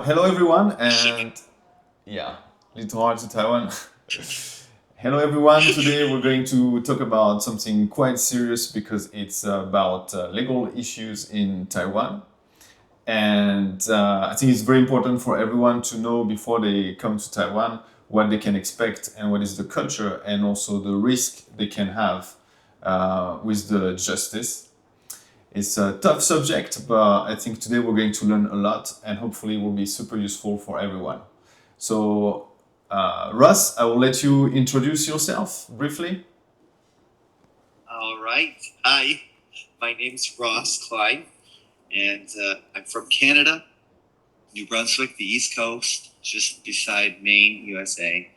Hello everyone, and yeah, little hard to Taiwan. Hello everyone. Today we're going to talk about something quite serious because it's about legal issues in Taiwan, and I think it's very important for everyone to know before they come to Taiwan what they can expect and what is the culture and also the risk they can have with the justice. It's a tough subject, but I think today we're going to learn a lot and hopefully it will be super useful for everyone. So, Russ, I will let you introduce yourself briefly. All right. Hi, my name's Ross Cline, and I'm from Canada, New Brunswick, the East Coast, just beside Maine, USA.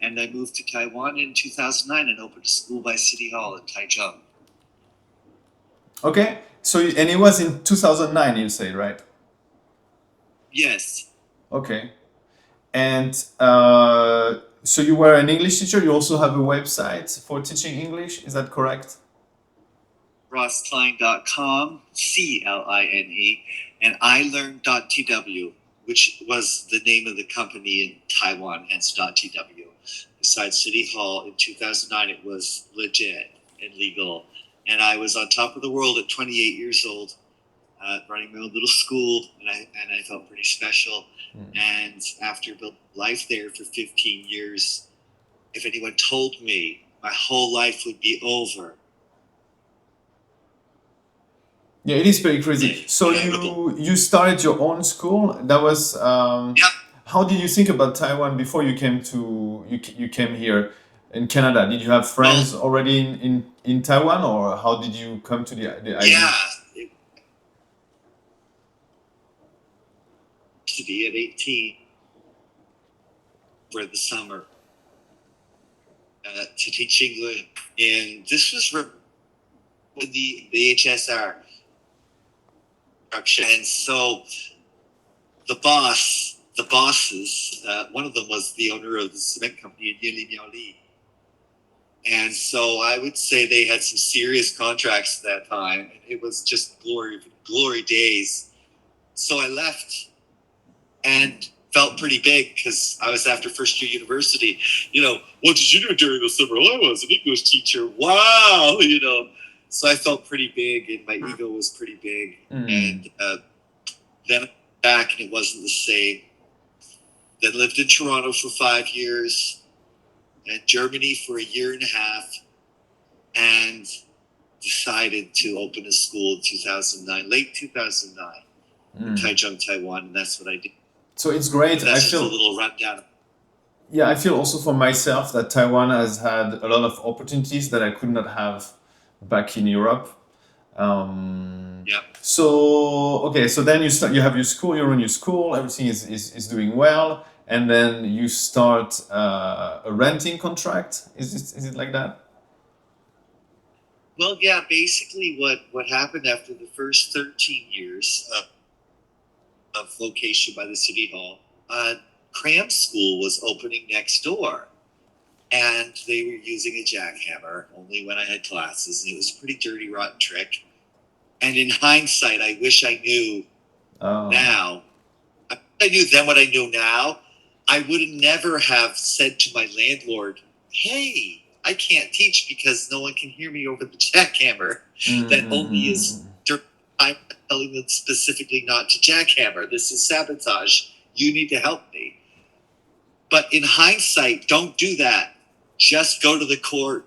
And I moved to Taiwan in 2009 and opened a school by City Hall in Taichung. Okay, so and it was in 2009, you say, right? Yes, Okay, and so you were an English teacher. You also have a website for teaching English. Is that correct? rosskline.com, CLINE, and ilearn.tw, which was the name of the company in Taiwan, hence .tw. Besides City Hall in 2009, it was legit and legal. And I was on top of the world at 28 years old, running my own little school, and I felt pretty special. And after building life there for 15 years, if anyone told me my whole life would be over, Yeah, it is pretty crazy. So terrible. you started your own school. That was Yep. how did you think about Taiwan before you came to you came here in Canada? Did you have Well, friends already in Taiwan, or how did you come to the idea? yeah, it used to be at 18 for the summer to teach English. And this was with the HSR structure. And so the bosses, one of them was the owner of the cement company in Yili Miaoli. And so I would say they had some serious contracts at that time. It was just glory days. So I left and felt pretty big because I was after first year university. What did you do during the summer? Well, I was an English teacher. Wow. So I felt pretty big and my ego was pretty big. Mm. And then I went back and it wasn't the same. Then lived in Toronto for 5 years and Germany for a year and a half and decided to open a school in 2009, late 2009 in Taichung, Taiwan. And that's what I did. So it's great. And that's just a little rundown. Yeah, I feel also for myself that Taiwan has had a lot of opportunities that I could not have back in Europe. Yeah. So okay, so then you have your school, you run your school, everything is doing well, and then you start a renting contract. Is it like that? Well, yeah, basically what happened after the first 13 years of location by the city hall, cram school was opening next door. And they were using a jackhammer only when I had classes. And it was a pretty dirty, rotten trick. And in hindsight, I wish I knew Oh. now. I knew then what I know now. I would never have said to my landlord, hey, I can't teach because no one can hear me over the jackhammer. That only is I'm telling them specifically not to jackhammer. This is sabotage. You need to help me. But in hindsight, don't do that. Just go to the court,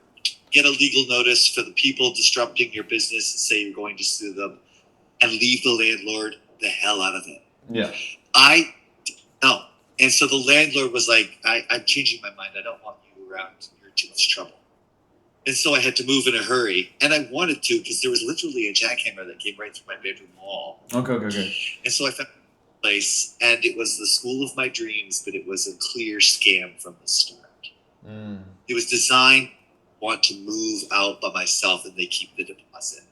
get a legal notice for the people disrupting your business and say you're going to sue them, and leave the landlord the hell out of it. Yeah. No. And so the landlord was like, I'm changing my mind. I don't want you around. You're in too much trouble. And so I had to move in a hurry. And I wanted to because there was literally a jackhammer that came right through my bedroom wall. Okay. And so I found a place, and it was the school of my dreams, but it was a clear scam from the start. It was designed to want to move out by myself, and they keep the deposit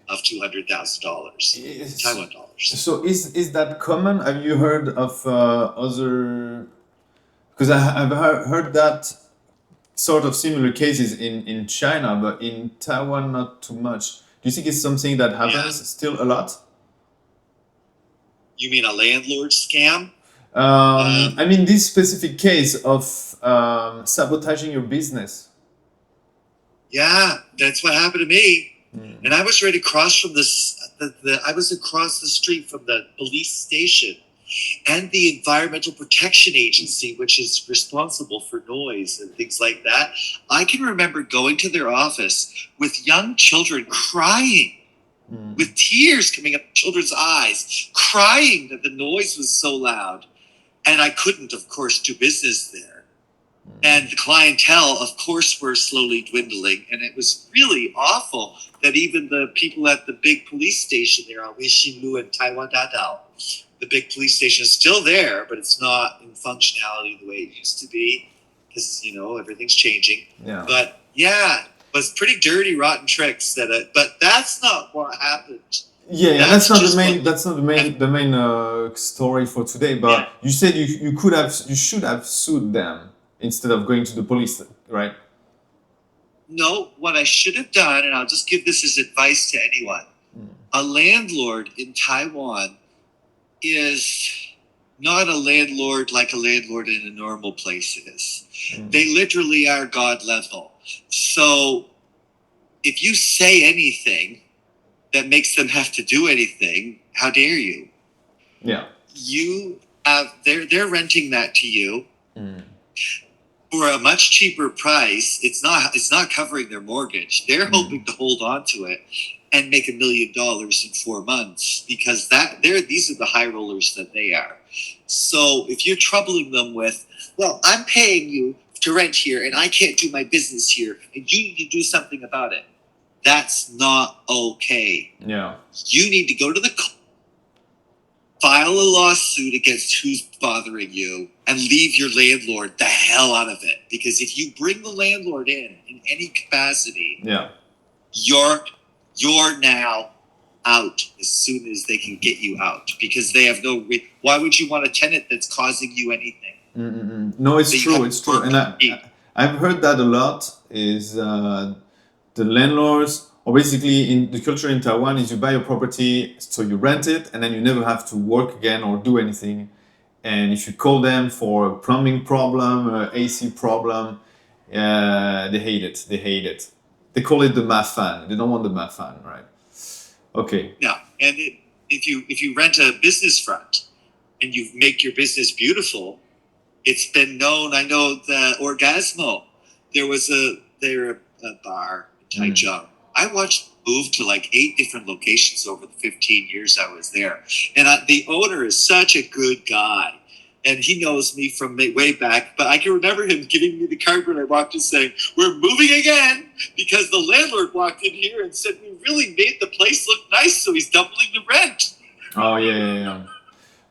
of $200,000 Taiwan dollars. So is that common? Have you heard of other? Because I've heard that sort of similar cases in China, but in Taiwan not too much. Do you think it's something that happens still a lot? You mean a landlord scam? Um, I mean, this specific case of sabotaging your business. yeah, that's what happened to me. Mm. And I was right across from this. I was across the street from the police station and the Environmental Protection Agency, which is responsible for noise and things like that. I can remember going to their office with young children crying, with tears coming up children's eyes, crying that the noise was so loud. And I couldn't, of course, do business there. And the clientele, of course, were slowly dwindling. And it was really awful that even the people at the big police station there on Weixinlu and Taiwan Dadao, the big police station is still there, but it's not in functionality the way it used to be because, everything's changing. Yeah. But yeah, it was pretty dirty, rotten tricks but that's not what happened. Yeah, that's not the just main. what- That's not the main story for today. But Yeah. you said you should have sued them instead of going to the police, right? No, what I should have done, and I'll just give this as advice to anyone. A landlord in Taiwan is not a landlord like a landlord in a normal place is. They literally are God level. So if you say anything that makes them have to do anything, how dare you? Yeah. They're renting that to you for a much cheaper price. It's not covering their mortgage. They're hoping to hold on to it and make $1 million in 4 months because these are the high rollers that they are. So if you're troubling them with, well, I'm paying you to rent here and I can't do my business here and you need to do something about it, that's not okay. Yeah. You need to go to the file a lawsuit against who's bothering you and leave your landlord the hell out of it. Because if you bring the landlord in any capacity, Yeah. you're now out as soon as they can get you out because they have why would you want a tenant that's causing you anything? No, it's So you true. have It's true, to and I've heard that a lot. Is the landlords, or basically in the culture in Taiwan, is you buy a property, so you rent it, and then you never have to work again or do anything. And if you call them for a plumbing problem, AC problem, they hate it. They hate it. They call it the mafan. They don't want the mafan, right? Okay. Yeah, and if you rent a business front and you make your business beautiful, it's been known. I know the Orgasmo. They're a bar in Taichung. I watched move to like 8 different locations over the 15 years I was there, and the owner is such a good guy. And he knows me from way back, but I can remember him giving me the card when I walked in saying, "We're moving again," because the landlord walked in here and said, "We really made the place look nice, so he's doubling the rent." Oh, yeah.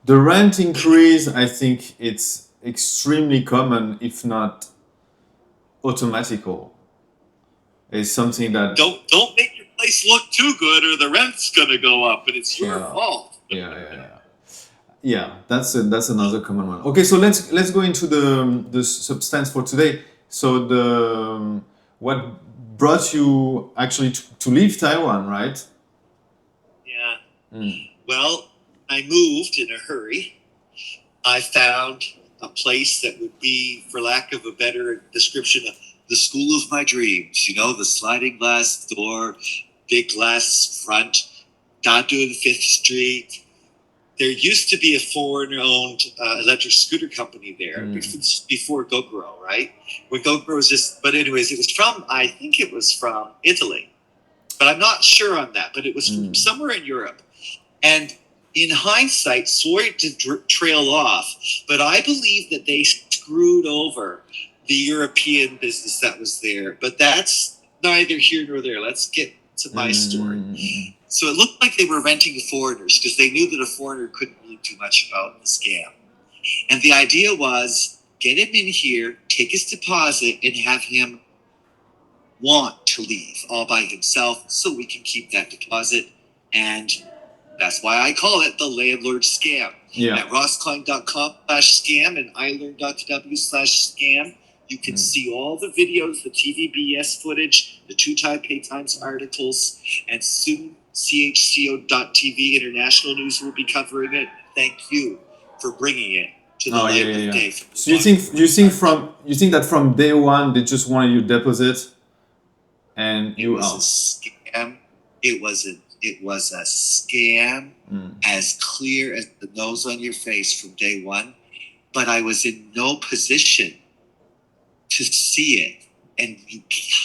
The rent increase, I think it's extremely common, if not automatical. It's something that... Don't make your place look too good or the rent's gonna go up and it's your fault. Yeah, that's another common one. Okay, so let's go into the substance for today. So what brought you actually to leave Taiwan, right? Yeah. Well, I moved in a hurry. I found a place that would be, for lack of a better description, the school of my dreams. The sliding glass door, big glass front, Dadun 5th Street. There used to be a foreign-owned electric scooter company there before GoGro, right? When GoGro was but anyways, I think it was from Italy. But I'm not sure on that, but it was from somewhere in Europe. And in hindsight, sorry to trail off, but I believe that they screwed over the European business that was there. But that's neither here nor there. Let's get to my story. So it looked like they were renting to foreigners because they knew that a foreigner couldn't really do much about the scam. And the idea was get him in here, take his deposit, and have him want to leave all by himself so we can keep that deposit. And that's why I call it the landlord scam. Yeah. At rosskline.com/scam and ilearn.tw/scam, you can see all the videos, the TVBS footage, the 2 Taipei Times articles, and soon CHCO.tv International News will be covering it. Thank you for bringing it to the Oh, yeah, Labor yeah, yeah. Day. So you think that from day one they just wanted your deposit and It you was a out? scam. It was a scam, Mm. as clear as the nose on your face from day one. But I was in no position to see it. And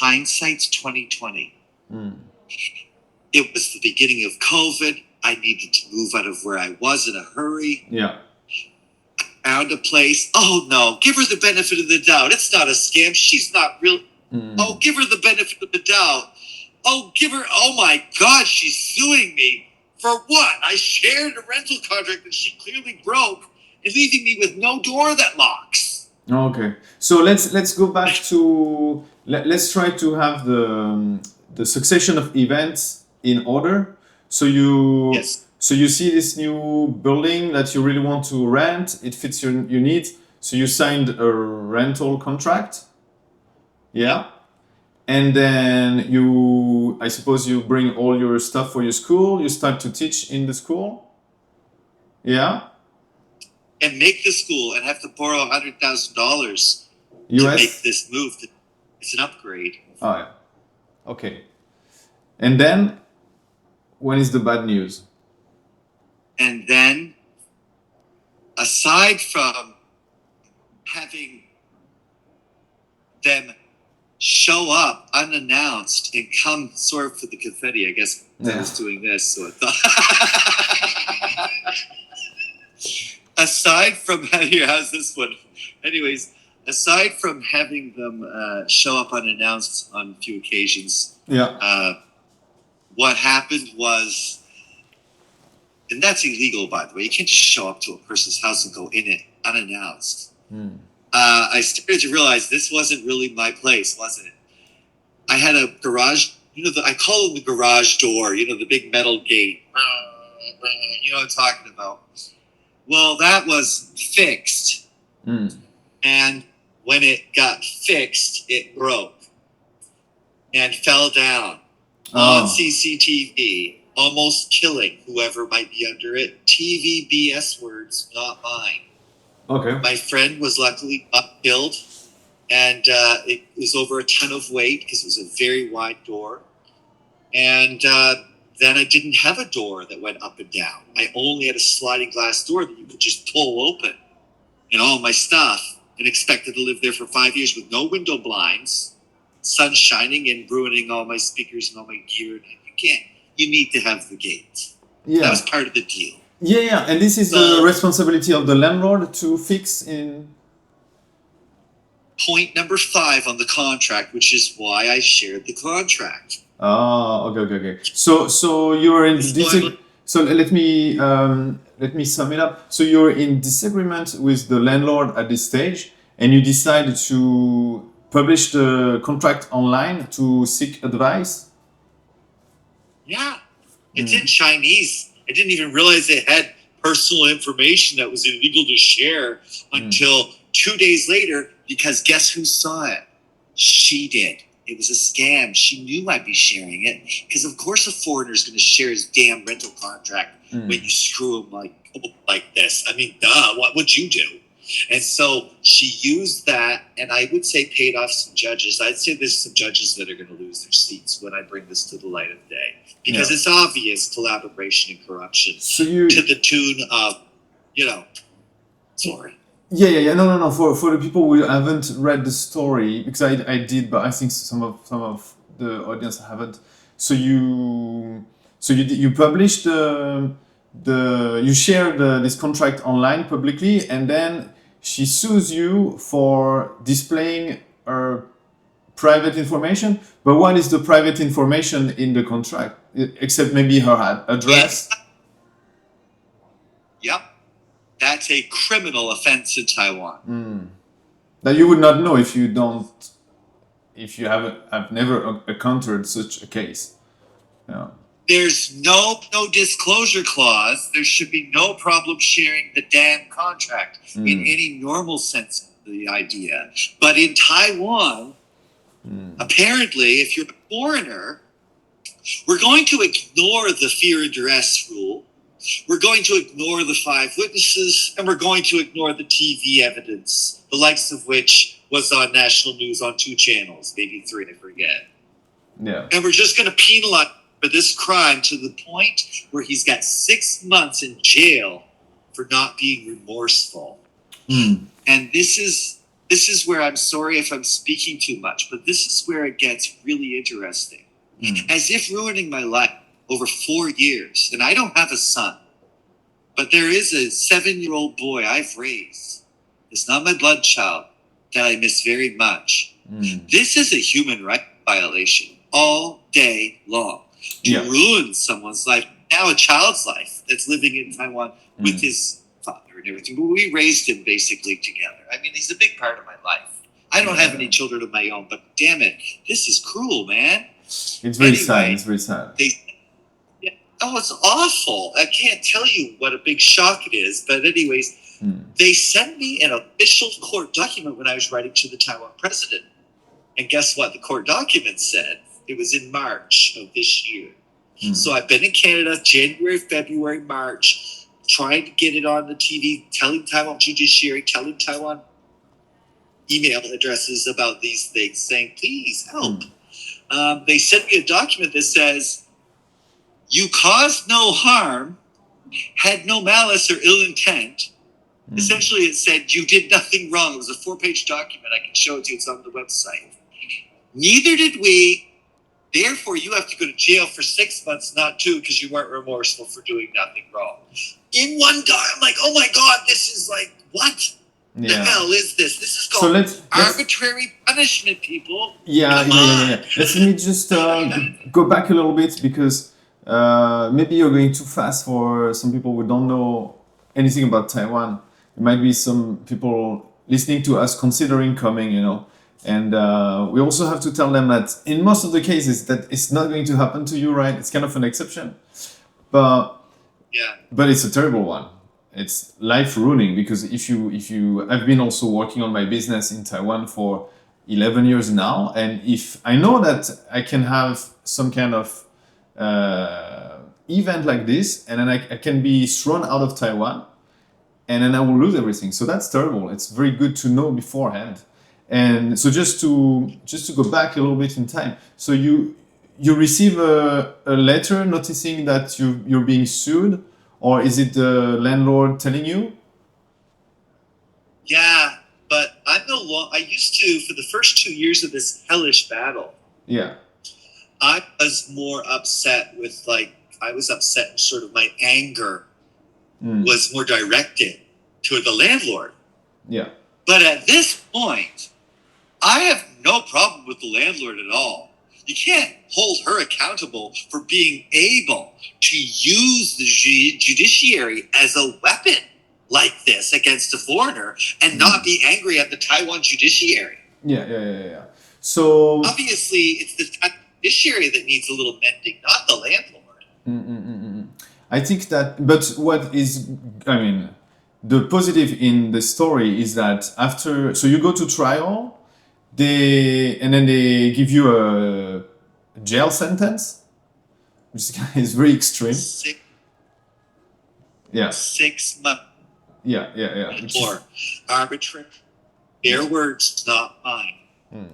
hindsight's 2020. Mm. It was the beginning of COVID. I needed to move out of where I was in a hurry. Yeah. Found a place. Oh no, give her the benefit of the doubt. It's not a scam. She's not real. Mm. Oh, give her the benefit of the doubt. Oh, give her. Oh my God, she's suing me for what? I shared a rental contract that she clearly broke and leaving me with no door that locks. Okay. So let's go back to let's try to have the succession of events in order. So Yes. you see this new building that you really want to rent. It fits your needs. So you signed a rental contract. Yeah. And then I suppose you bring all your stuff for your school. You start to teach in the school. Yeah. And make the school and have to borrow $100,000 to make US. this move. It's an upgrade. Oh yeah. Okay. And then when is the bad news? And then, aside from having them show up unannounced and come sort of for the confetti, I guess I was doing this, so I thought. Aside from here, how's this one? Anyways, aside from having them show up unannounced on a few occasions, Yeah. what happened was, and that's illegal, by the way. You can't just show up to a person's house and go in it unannounced. Mm. I started to realize this wasn't really my place, wasn't it? I had a garage, I call it the garage door, the big metal gate. You know what I'm talking about. Well, that was fixed. Mm. And when it got fixed, it broke and fell down on CCTV, almost killing whoever might be under it. TV BS words, not mine. Okay. My friend was luckily not killed, and it was over a ton of weight because it was a very wide door. And then I didn't have a door that went up and down. I only had a sliding glass door that you could just pull open. And all my stuff, and expected to live there for 5 years with no window blinds, sun shining and ruining all my speakers and all my gear. You need to have the gate. Yeah. That was part of the deal. Yeah, yeah. And this is the responsibility of the landlord to fix in. Point number 5 on the contract, which is why I shared the contract. Okay. So you're in so let me sum it up. So you're in disagreement with the landlord at this stage, and you decide to publish the contract online to seek advice. Yeah, it's in Chinese. I didn't even realize it had personal information that was illegal to share until 2 days later, because guess who saw it? She did. It was a scam. She knew I'd be sharing it because, of course, a foreigner's going to share his damn rental contract when you screw him like this. I mean, duh, what would you do? And so she used that, and I would say paid off some judges. I'd say there's some judges that are going to lose their seats when I bring this to the light of day because it's obvious collaboration and corruption to the tune of, sorry. Yeah. No. For the people who haven't read the story, because I did, but I think some of the audience haven't. So you published you shared this contract online publicly, and then she sues you for displaying her private information. But what is the private information in the contract, except maybe her address? Yep. That's a criminal offense in Taiwan. That you would not know if you have never encountered such a case. Yeah. There's no disclosure clause. There should be no problem sharing the damn contract in any normal sense of the idea. But in Taiwan, apparently, if you're a foreigner, we're going to ignore the fear and duress rule. We're going to ignore the 5 witnesses, and we're going to ignore the TV evidence, the likes of which was on national news on 2 channels, maybe 3, I forget. Yeah. And we're just going to penalize for this crime to the point where he's got 6 months in jail for not being remorseful. And this is where, I'm sorry if I'm speaking too much, but this is where it gets really interesting. As if ruining my life over 4 years. And I don't have a son, but there is a 7-year-old boy I've raised. It's not my blood child that I miss very much. This is a human right violation all day long. To ruin someone's life, now a child's life that's living in Taiwan with his father and everything. But we raised him basically together. I mean, he's a big part of my life. I don't have any children of my own, but damn it, this is cruel, man. It's very sad. It's very sad. It's awful. I can't tell you what a big shock it is. But anyways, they sent me an official court document when I was writing to the Taiwan president. And guess what? The court document said it was in March of this year. So I've been in Canada January, February, March, trying to get it on the TV, telling Taiwan judiciary, telling Taiwan email addresses about these things, saying, please help. They sent me a document that says, you caused no harm, had no malice or ill intent. Essentially, it said you did nothing wrong. It was a 4-page document. I can show it to you. It's on the website. Neither did we. Therefore, you have to go to jail for 6 months, not 2, because you weren't remorseful for doing nothing wrong. In one guy, I'm like, oh my God, this is like, what the hell is this? This is called arbitrary punishment, people. Let me just go back a little bit, because maybe you're going too fast for some people who don't know anything about Taiwan. There might be some people listening to us considering coming, and we also have to tell them that in most of the cases that it's not going to happen to you, right? It's kind of an exception, but it's a terrible one. It's life ruining, because I've been also working on my business in Taiwan for 11 years now, and if I know that I can have some kind of event like this, and then I can be thrown out of Taiwan, and then I will lose everything. So that's terrible. It's very good to know beforehand. And so just to go back a little bit in time. So you receive a letter noticing that you're being sued, or is it the landlord telling you? Yeah, but I used to, for the first 2 years of this hellish battle. Yeah. I was more upset with, I was upset and sort of my anger was more directed to the landlord. Yeah. But at this point, I have no problem with the landlord at all. You can't hold her accountable for being able to use the judiciary as a weapon like this against a foreigner and not be angry at the Taiwan judiciary. Yeah. So obviously, it's the judiciary that needs a little mending, not the landlord. I think that, but what is, the positive in the story is that so you go to trial, and then they give you a jail sentence, which is very extreme. 6 months. Yeah. Or arbitrary. Their words, not mine.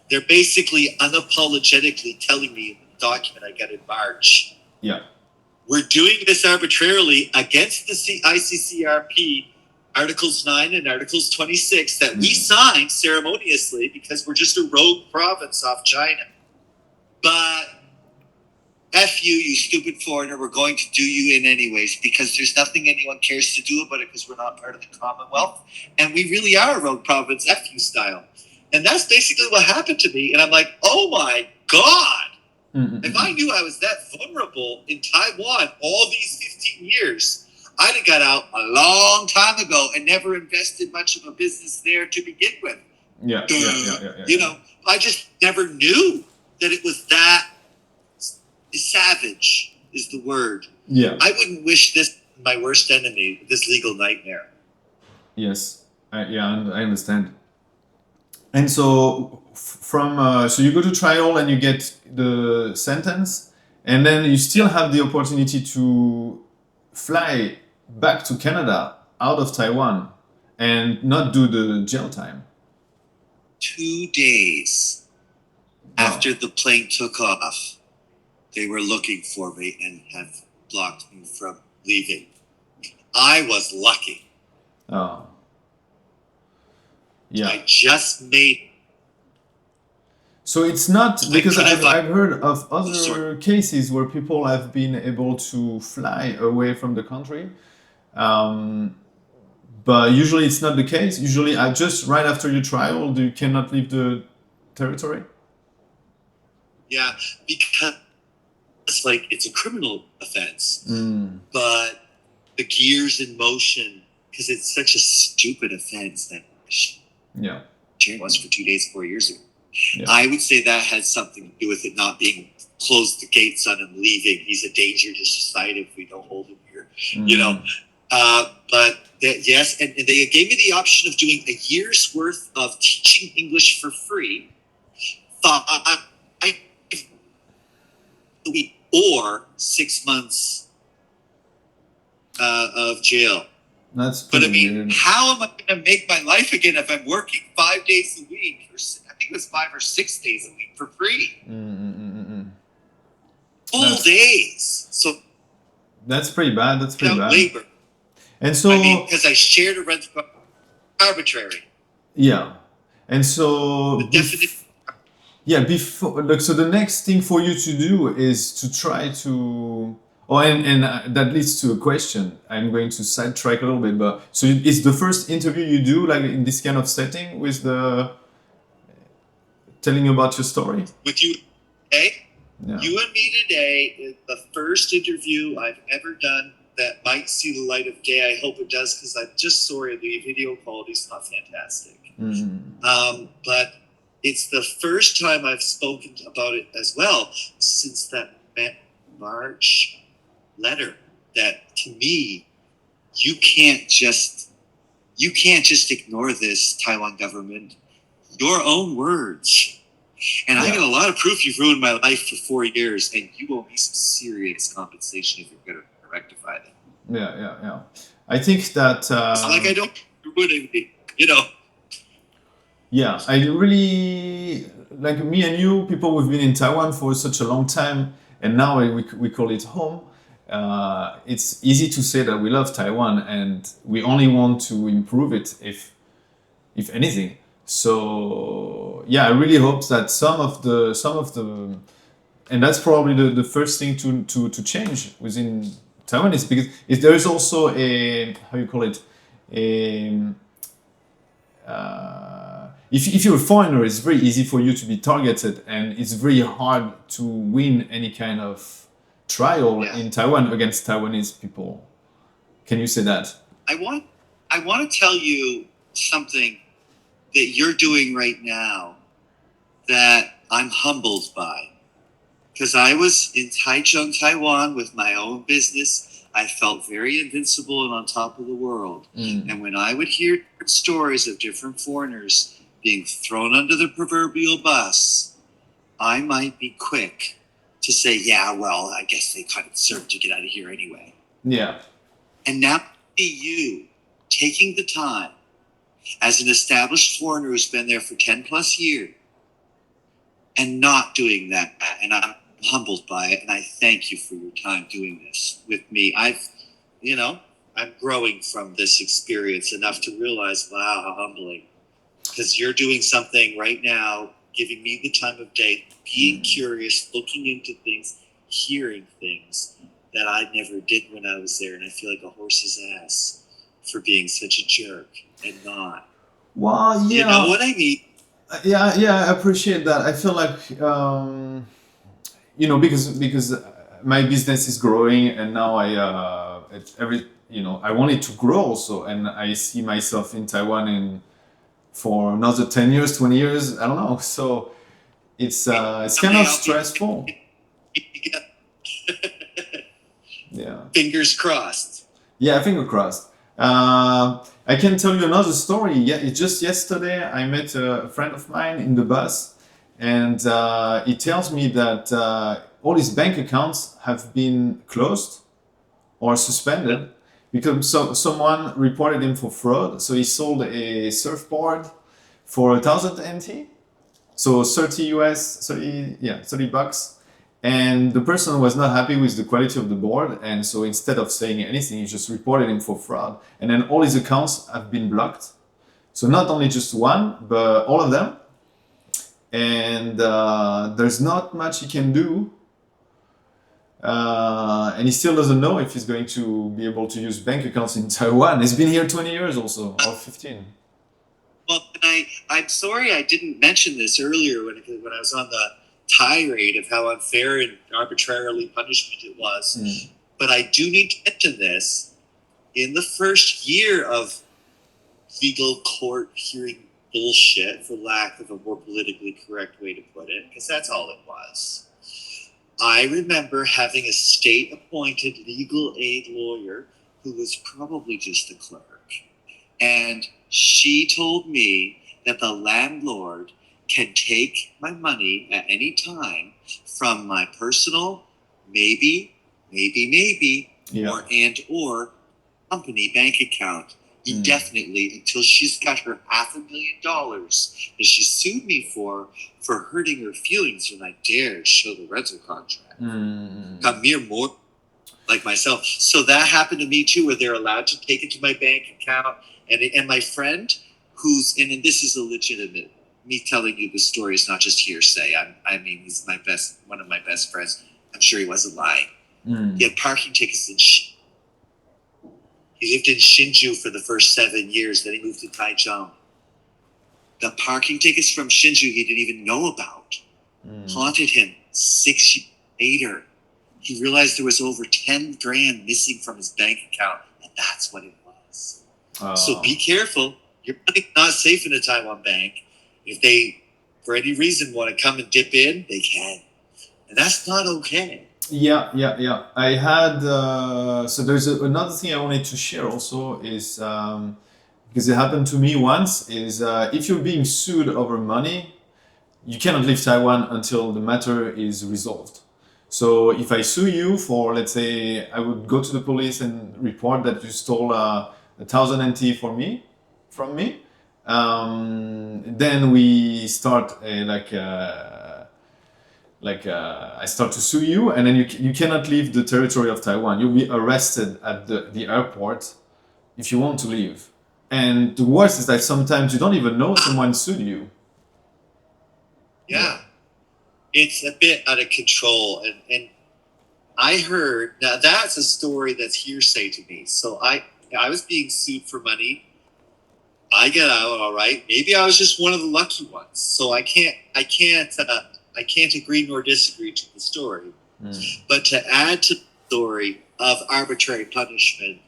They're basically unapologetically telling me in the document I got in March. Yeah. We're doing this arbitrarily against the ICCRP Articles 9 and Articles 26 that we signed ceremoniously because we're just a rogue province off China. But F you, you stupid foreigner, we're going to do you in anyways because there's nothing anyone cares to do about it because we're not part of the Commonwealth. And we really are a rogue province, F you style. And that's basically what happened to me. And I'm like, oh my God. If I knew I was that vulnerable in Taiwan all these 15 years, I'd have got out a long time ago and never invested much of a business there to begin with. Yeah. I just never knew that it was that savage is the word. Yeah. I wouldn't wish this my worst enemy, this legal nightmare. Yes. I understand. And so so you go to trial and you get the sentence, and then you still have the opportunity to fly back to Canada out of Taiwan and not do the jail time. 2 days Oh, after the plane took off, they were looking for me and have blocked me from leaving. I was lucky. oh, I yeah. just made. So it's not I because could have. I've heard of Sorry. other cases where people have been able to fly away from the country, um, but usually it's not the case. Usually, just right after your trial, you cannot leave the territory. Yeah, because it's a criminal offense, Mm, but the gears in motion, because it's such a stupid offense that yeah, Sharon was for 2 days 4 years ago. yeah. I would say that had something to do with it not being closed the gates on him leaving. He's a danger to society if we don't hold him here, you know. But yes, and they gave me the option of doing a year's worth of teaching English for free, 5 a week, or 6 months of jail. That's But I pretty mean, weird. how am I going to make my life again if I'm working 5 days a week? I think it was 5 or 6 days a week for free. Full That's days. So that's pretty bad. That's pretty without bad. labor. And I mean, so because I shared a rent, arbitrary. yeah, and so The definition. yeah, before like so the next thing for you to do is to try to and that leads to a question. I'm going to sidetrack a little bit, but so it's the first interview you do like in this kind of setting with the telling about your story. With you today, Yeah. you and me today is the first interview I've ever done that might see the light of day. I hope it does, because I'm just sorry the video quality is not fantastic. But it's the first time I've spoken about it as well since that March letter. That to me, you can't just ignore this, Taiwan government. Your own words. And I Yeah. got a lot of proof you've ruined my life for 4 years, and you owe me some serious compensation if you're going to rectify that. Yeah. I think that It's not like I don't ruin anything, you know. yeah, I really like me and you, people who've been in Taiwan for such a long time, and now we call it home. It's easy to say that we love Taiwan and we only want to improve it if anything. So yeah, I really hope that some of the and that's probably the first thing to change within Taiwan is because if there is also a how you call it a if you're a foreigner, it's very easy for you to be targeted, and it's very hard to win any kind of trial Yeah. in Taiwan against Taiwanese people. Can you say that? I want to tell you something that you're doing right now that I'm humbled by. Because I was in Taichung, Taiwan with my own business. I felt very invincible and on top of the world. And when I would hear stories of different foreigners being thrown under the proverbial bus, I might be quick to say, yeah, well, I guess they kind of deserve to get out of here anyway. Yeah. And now see you taking the time as an established foreigner who's been there for 10 plus years and not doing that. And I'm humbled by it. And I thank you for your time doing this with me. I'm growing from this experience enough to realize, wow, how humbling. Because you're doing something right now, giving me the time of day, being curious, looking into things, hearing things that I never did when I was there. And I feel like a horse's ass for being such a jerk and not. Well, yeah. You know what I mean? Yeah, I appreciate that. I feel like because my business is growing, and now I want it to grow also, and I see myself in Taiwan for another 10 years, 20 years. I don't know. So it's kind of stressful. Yeah. Fingers crossed. Yeah, finger crossed. I can tell you another story. Yeah, just yesterday I met a friend of mine in the bus, and he tells me that all his bank accounts have been closed or suspended because someone reported him for fraud. So he sold a surfboard for 1,000 NT, so 30 US, 30 bucks. And the person was not happy with the quality of the board, and so instead of saying anything, he just reported him for fraud. And then all his accounts have been blocked. So not only just one, but all of them. And there's not much he can do. And he still doesn't know if he's going to be able to use bank accounts in Taiwan. He's been here 20 years also, or 15. Well, and I'm sorry I didn't mention this earlier when I was on the tirade of how unfair and arbitrarily punishment it was. But I do need to mention this. In the first year of legal court hearing bullshit, for lack of a more politically correct way to put it, because that's all it was, I remember having a state-appointed legal aid lawyer who was probably just a clerk. And she told me that the landlord can take my money at any time from my personal, maybe, or company bank account indefinitely until she's got her $500,000 that she sued me for hurting her feelings when I dared show the rental contract. A mere mortal like myself. So that happened to me too, where they're allowed to take it to my bank account. And my friend, and this is a legitimate, me telling you the story is not just hearsay. I mean, he's one of my best friends. I'm sure he wasn't lying. He had parking tickets in He lived in Hsinchu for the first 7 years. Then he moved to Taichung. The parking tickets from Hsinchu he didn't even know about haunted him 6 years later. He realized there was over 10 grand missing from his bank account, and that's what it was. So be careful. Your money's not safe in a Taiwan bank. If they, for any reason, want to come and dip in, they can. And that's not okay. Yeah. I had, so there's another thing I wanted to share also is, because it happened to me once, is if you're being sued over money, you cannot leave Taiwan until the matter is resolved. So if I sue you for, let's say, I would go to the police and report that you stole 1,000 NT from me, then we start I start to sue you, and then you cannot leave the territory of Taiwan. You'll be arrested at the airport if you want to leave. And the worst is that sometimes you don't even know someone sued you. Yeah. It's a bit out of control. And I heard, now that's a story that's hearsay to me. So I was being sued for money. I got out all right. Maybe I was just one of the lucky ones. So I can't agree nor disagree to the story. But to add to the story of arbitrary punishment,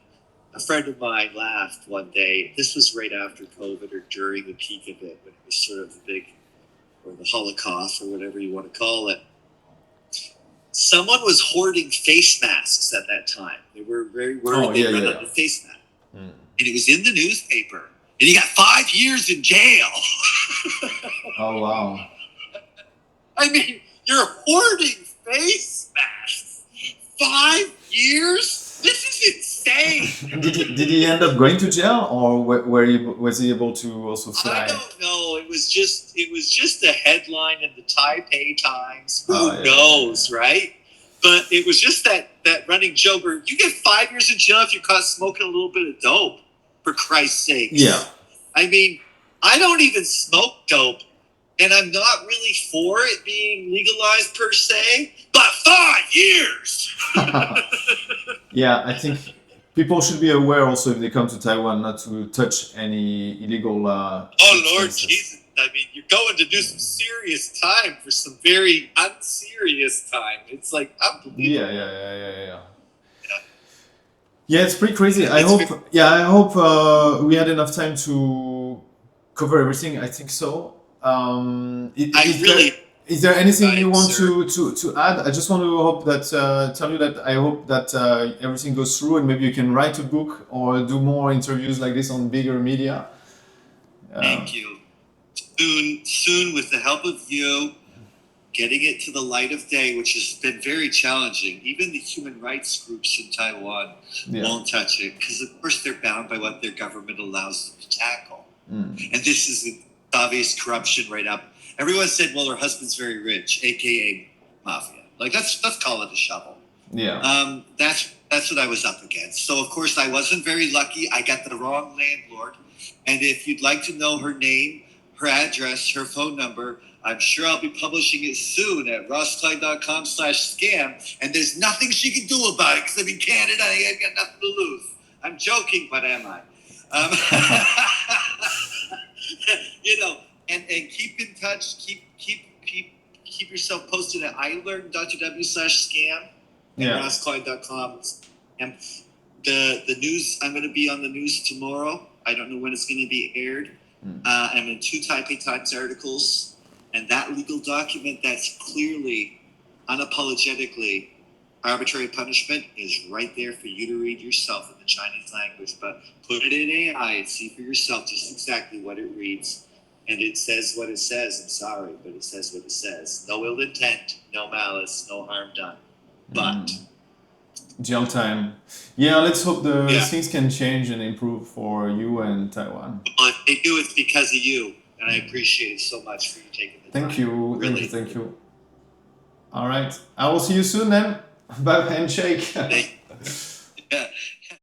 a friend of mine laughed one day. This was right after COVID or during the peak of it, when it was sort of the big, or the Holocaust, or whatever you want to call it. Someone was hoarding face masks at that time. They were very worried they'd run out of face masks. And it was in the newspaper. And he got 5 years in jail. Oh, wow. I mean, you're hoarding face masks. 5 years? This is insane. Did he end up going to jail, or was he able to also fly? I don't know. It was just a headline in the Taipei Times. Who knows, right? But it was just that running joke where you get 5 years in jail if you're caught smoking a little bit of dope, for Christ's sake. Yeah. I mean, I don't even smoke dope, and I'm not really for it being legalized per se, but 5 years! Yeah, I think people should be aware also if they come to Taiwan not to touch any illegal oh, Lord Jesus. I mean, you're going to do some serious time for some very unserious time. It's like unbelievable. Yeah. Yeah, it's pretty crazy. I hope we had enough time to cover everything. I think so. Is there anything you want to add? I just want to tell you that I hope that everything goes through, and maybe you can write a book or do more interviews like this on bigger media. Thank you. Soon, with the help of you, getting it to the light of day, which has been very challenging. Even the human rights groups in Taiwan won't touch it because, of course, they're bound by what their government allows them to tackle. And this is obvious corruption right up. Everyone said, well, her husband's very rich, aka mafia. Like, let's call it a shovel. Yeah. That's what I was up against. So, of course, I wasn't very lucky. I got the wrong landlord. And if you'd like to know her name, her address, her phone number, I'm sure I'll be publishing it soon at rosscline.com/scam. And there's nothing she can do about it because I'm in Canada. I've got nothing to lose. I'm joking, but am I? You know, and keep in touch. Keep yourself posted at ilearn.tw/scam and rosscline.com. And the news, I'm going to be on the news tomorrow. I don't know when it's going to be aired. I'm in 2 Taipei Times articles, and that legal document that's clearly, unapologetically arbitrary punishment is right there for you to read yourself in the Chinese language. But put it in AI and see for yourself just exactly what it reads. And it says what it says. I'm sorry, but it says what it says. No ill intent, no malice, no harm done. But Jiang time. Yeah, let's hope things can change and improve for you and Taiwan. Well, if they do, it's because of you. And I appreciate it so much for you taking the time. Thank you. Really. Thank you. All right. I will see you soon then. Bye, handshake.